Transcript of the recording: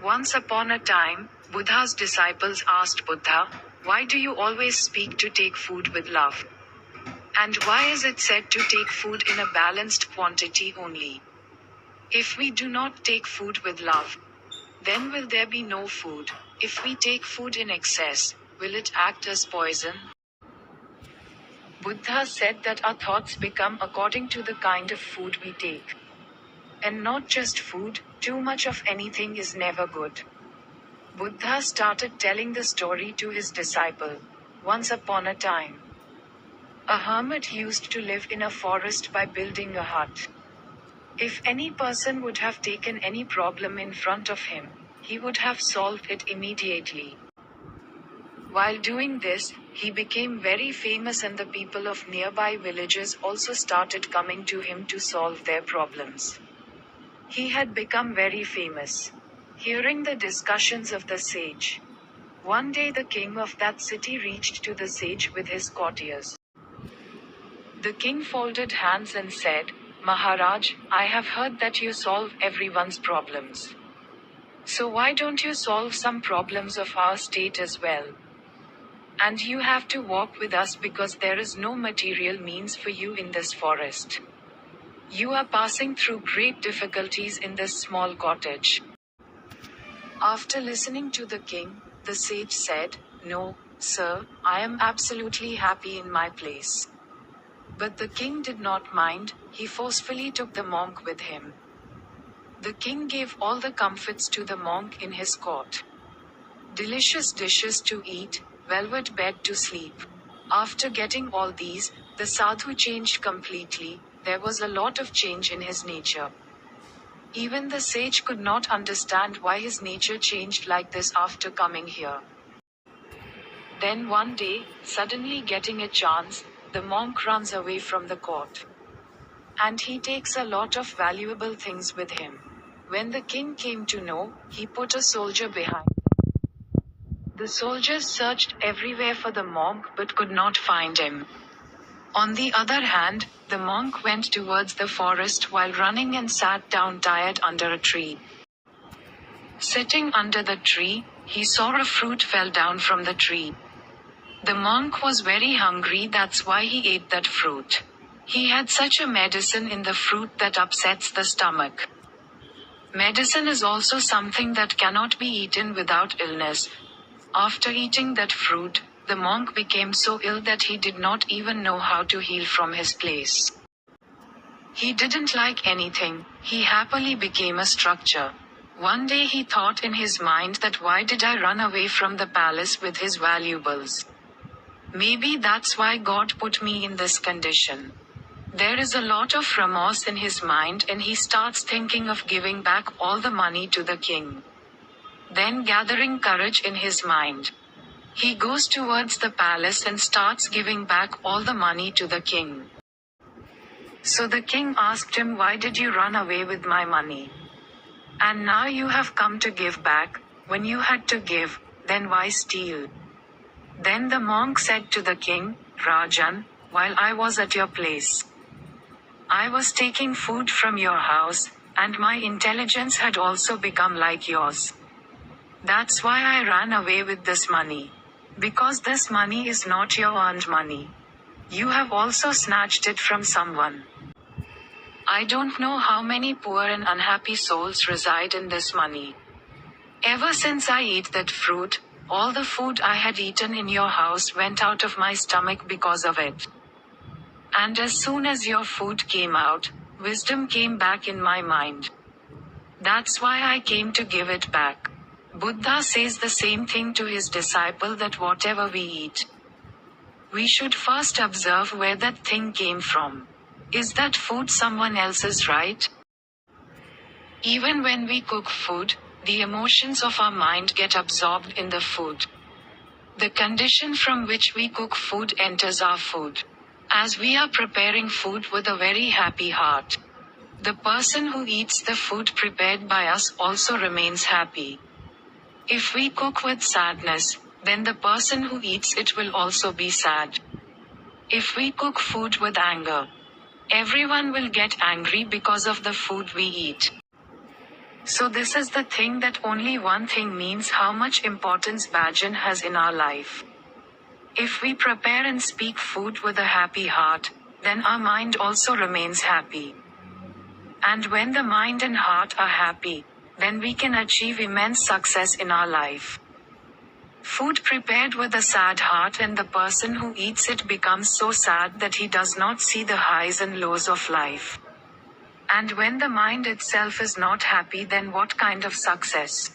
Once upon a time, Buddha's disciples asked Buddha, "Why do you always speak to take food with love? And why is it said to take food in a balanced quantity only? If we do not take food with love, then will there be no food? If we take food in excess, will it act as poison?" Buddha said that our thoughts become according to the kind of food we take. And not just food, too much of anything is never good. Buddha started telling the story to his disciple. Once upon a time, a hermit used to live in a forest by building a hut. If any person would have taken any problem in front of him, he would have solved it immediately. While doing this, he became very famous and the people of nearby villages also started coming to him to solve their problems. He had become very famous. Hearing the discussions of the sage, one day the king of that city reached to the sage with his courtiers. The king folded hands and said, "Maharaj, I have heard that you solve everyone's problems. So why don't you solve some problems of our state as well? And you have to walk with us because there is no material means for you in this forest. You are passing through great difficulties in this small cottage." After listening to the king, the sage said, "No, sir, I am absolutely happy in my place." But the king did not mind, he forcefully took the monk with him. The king gave all the comforts to the monk in his court. Delicious dishes to eat, velvet bed to sleep. After getting all these, the sadhu changed completely. There was a lot of change in his nature. Even the sage could not understand why his nature changed like this after coming here. Then one day, suddenly getting a chance, the monk runs away from the court. And he takes a lot of valuable things with him. When the king came to know, he put a soldier behind. The soldiers searched everywhere for the monk but could not find him. On the other hand, the monk went towards the forest while running and sat down tired under a tree. Sitting under the tree, he saw a fruit fell down from the tree. The monk was very hungry, that's why he ate that fruit. He had such a medicine in the fruit that upsets the stomach. Medicine is also something that cannot be eaten without illness. After eating that fruit, the monk became so ill that he did not even know how to heal from his place. He didn't like anything, he happily became a structure. One day he thought in his mind that why did I run away from the palace with his valuables? Maybe that's why God put me in this condition. There is a lot of remorse in his mind and he starts thinking of giving back all the money to the king. Then gathering courage in his mind, he goes towards the palace and starts giving back all the money to the king. So the king asked him, "Why did you run away with my money? And now you have come to give back, when you had to give, then why steal?" Then the monk said to the king, "Rajan, while I was at your place, I was taking food from your house, and my intelligence had also become like yours. That's why I ran away with this money. Because this money is not your earned money. You have also snatched it from someone. I don't know how many poor and unhappy souls reside in this money. Ever since I ate that fruit, all the food I had eaten in your house went out of my stomach because of it. And as soon as your food came out, wisdom came back in my mind. That's why I came to give it back." Buddha says the same thing to his disciple, that whatever we eat, we should first observe where that thing came from. Is that food someone else's, right? Even when we cook food, the emotions of our mind get absorbed in the food. The condition from which we cook food enters our food. As we are preparing food with a very happy heart, the person who eats the food prepared by us also remains happy. If we cook with sadness, then the person who eats it will also be sad. If we cook food with anger, everyone will get angry because of the food we eat. So this is the thing that only one thing means how much importance bhajan has in our life. If we prepare and speak food with a happy heart, then our mind also remains happy. And when the mind and heart are happy, then we can achieve immense success in our life. Food prepared with a sad heart, and the person who eats it becomes so sad that he does not see the highs and lows of life. And when the mind itself is not happy, then what kind of success?